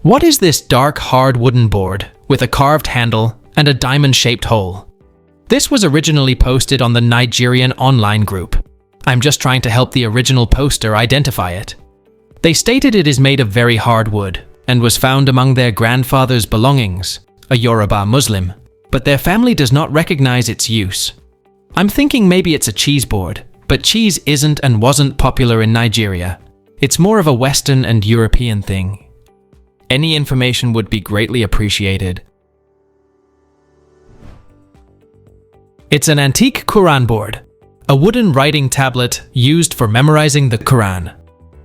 What is this dark, hard wooden board with a carved handle and a diamond-shaped hole? This was originally posted on the Nigerian online group. I'm just trying to help the original poster identify it. They stated it is made of very hard wood and was found among their grandfather's belongings, a Yoruba Muslim, but their family does not recognize its use. I'm thinking maybe it's a cheese board, but cheese isn't and wasn't popular in Nigeria. It's more of a Western and European thing. Any information would be greatly appreciated. It's an antique Quran board, a wooden writing tablet used for memorizing the Quran.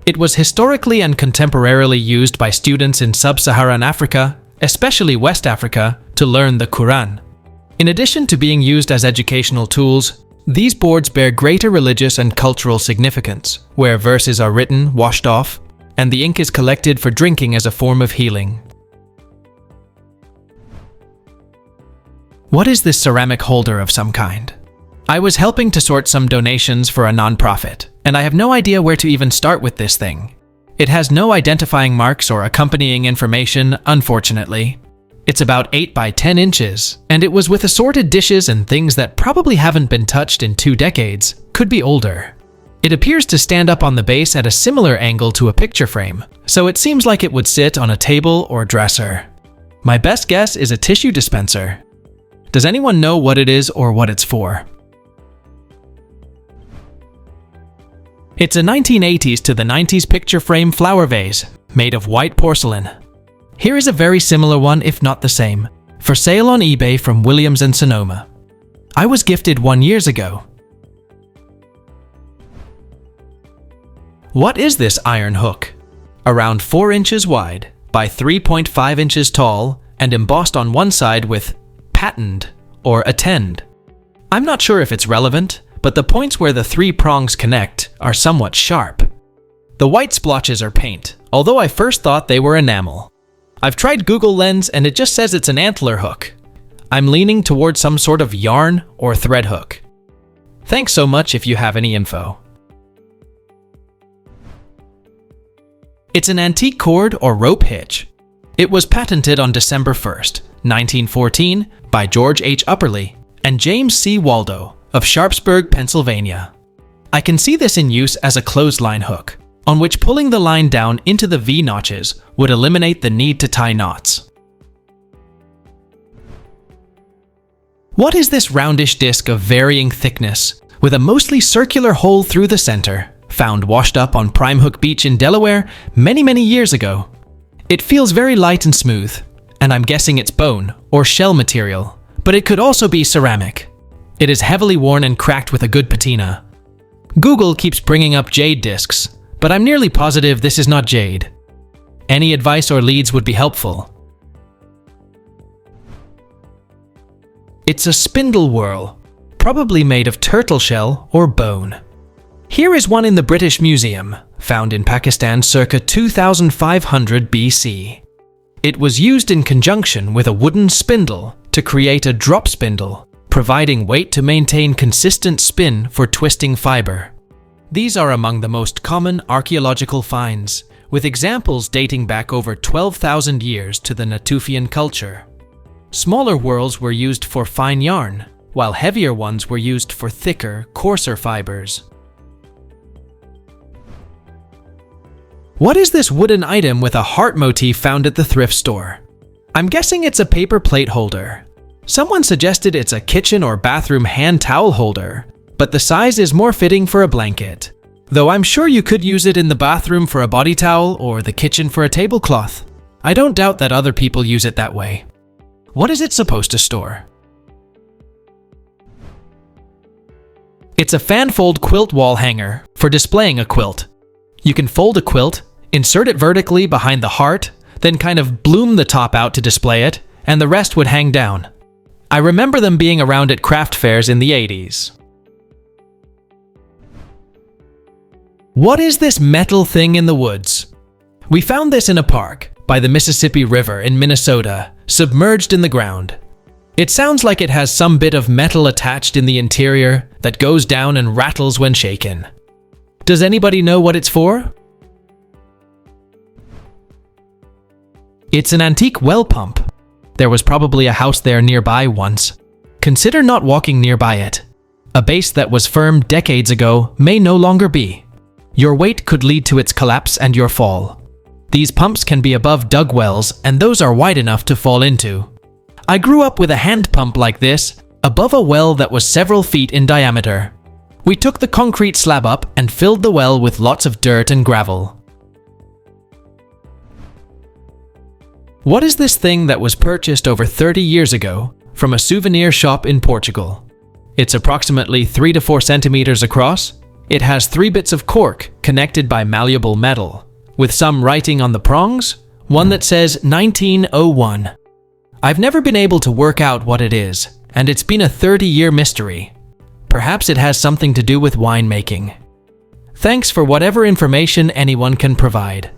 It was historically and contemporarily used by students in sub-Saharan Africa, especially West Africa, to learn the Quran. In addition to being used as educational tools, these boards bear greater religious and cultural significance, where verses are written, washed off, and the ink is collected for drinking as a form of healing. What is this ceramic holder of some kind? I was helping to sort some donations for a non-profit, and I have no idea where to even start with this thing. It has no identifying marks or accompanying information, unfortunately. It's about 8 by 10 inches, and it was with assorted dishes and things that probably haven't been touched in 2 decades, could be older. It appears to stand up on the base at a similar angle to a picture frame, so it seems like it would sit on a table or dresser. My best guess is a tissue dispenser. Does anyone know what it is or what it's for? It's a 1980s to the 90s picture frame flower vase, made of white porcelain. Here is a very similar one, if not the same, for sale on eBay from Williams & Sonoma. I was gifted one years ago. What is this iron hook? Around 4 inches wide by 3.5 inches tall and embossed on one side with patent or attend. I'm not sure if it's relevant, but the points where the 3 prongs connect are somewhat sharp. The white splotches are paint, although I first thought they were enamel. I've tried Google Lens and it just says it's an antler hook. I'm leaning towards some sort of yarn or thread hook. Thanks so much if you have any info. It's an antique cord or rope hitch. It was patented on December 1st, 1914 by George H. Upperly and James C. Waldo of Sharpsburg, Pennsylvania. I can see this in use as a clothesline hook, on which pulling the line down into the V notches would eliminate the need to tie knots. What is this roundish disc of varying thickness with a mostly circular hole through the center, found washed up on Prime Hook Beach in Delaware many years ago? It feels very light and smooth, and I'm guessing it's bone or shell material, but it could also be ceramic. It is heavily worn and cracked with a good patina. Google keeps bringing up jade discs, but I'm nearly positive this is not jade. Any advice or leads would be helpful. It's a spindle whorl, probably made of turtle shell or bone. Here is one in the British Museum, found in Pakistan circa 2500 BC. It was used in conjunction with a wooden spindle to create a drop spindle, providing weight to maintain consistent spin for twisting fiber. These are among the most common archaeological finds, with examples dating back over 12,000 years to the Natufian culture. Smaller whorls were used for fine yarn, while heavier ones were used for thicker, coarser fibers. What is this wooden item with a heart motif found at the thrift store? I'm guessing it's a paper plate holder. Someone suggested it's a kitchen or bathroom hand towel holder, but the size is more fitting for a blanket. Though I'm sure you could use it in the bathroom for a body towel or the kitchen for a tablecloth. I don't doubt that other people use it that way. What is it supposed to store? It's a fan-fold quilt wall hanger for displaying a quilt. You can fold a quilt, insert it vertically behind the heart, then kind of bloom the top out to display it, and the rest would hang down. I remember them being around at craft fairs in the 80s. What is this metal thing in the woods? We found this in a park by the Mississippi River in Minnesota, submerged in the ground. It sounds like it has some bit of metal attached in the interior that goes down and rattles when shaken. Does anybody know what it's for? It's an antique well pump. There was probably a house there nearby once. Consider not walking nearby it. A base that was firm decades ago may no longer be. Your weight could lead to its collapse and your fall. These pumps can be above dug wells, and those are wide enough to fall into. I grew up with a hand pump like this, above a well that was several feet in diameter. We took the concrete slab up and filled the well with lots of dirt and gravel. What is this thing that was purchased over 30 years ago from a souvenir shop in Portugal? It's approximately 3 to 4 centimeters across. It has 3 bits of cork connected by malleable metal, with some writing on the prongs, one that says 1901. I've never been able to work out what it is, and it's been a 30-year mystery. Perhaps it has something to do with winemaking. Thanks for whatever information anyone can provide.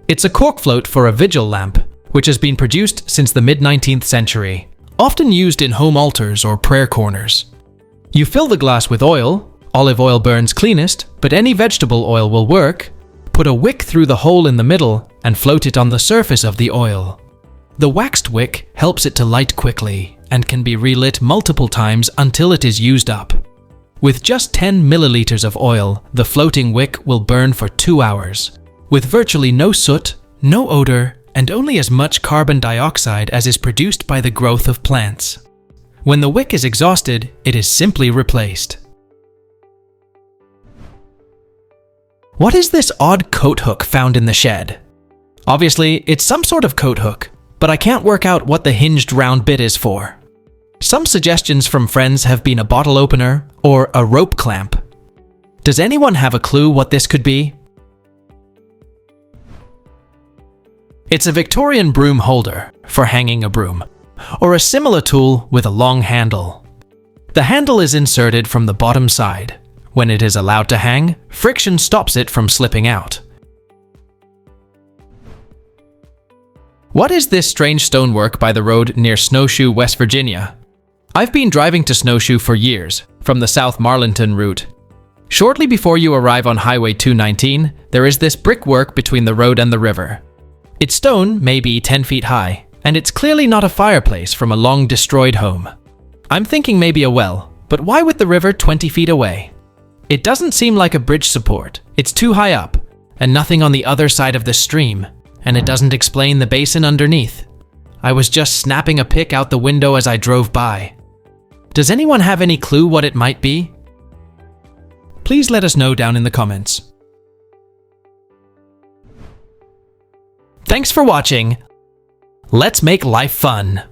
It's a cork float for a vigil lamp, which has been produced since the mid-19th century, often used in home altars or prayer corners. You fill the glass with oil. Olive oil burns cleanest, but any vegetable oil will work. Put a wick through the hole in the middle and float it on the surface of the oil. The waxed wick helps it to light quickly and can be relit multiple times until it is used up. With just 10 milliliters of oil, the floating wick will burn for 2 hours, with virtually no soot, no odor, and only as much carbon dioxide as is produced by the growth of plants. When the wick is exhausted, it is simply replaced. What is this odd coat hook found in the shed? Obviously, it's some sort of coat hook, but I can't work out what the hinged round bit is for. Some suggestions from friends have been a bottle opener or a rope clamp. Does anyone have a clue what this could be? It's a Victorian broom holder for hanging a broom, or a similar tool with a long handle. The handle is inserted from the bottom side. When it is allowed to hang, friction stops it from slipping out. What is this strange stonework by the road near Snowshoe, West Virginia? I've been driving to Snowshoe for years, from the South Marlinton route. Shortly before you arrive on Highway 219, there is this brickwork between the road and the river. Its stone may be 10 feet high, and it's clearly not a fireplace from a long destroyed home. I'm thinking maybe a well, but why with the river 20 feet away? It doesn't seem like a bridge support. It's too high up, and nothing on the other side of the stream, and it doesn't explain the basin underneath. I was just snapping a pic out the window as I drove by. Does anyone have any clue what it might be? Please let us know down in the comments. Thanks for watching. Let's make life fun.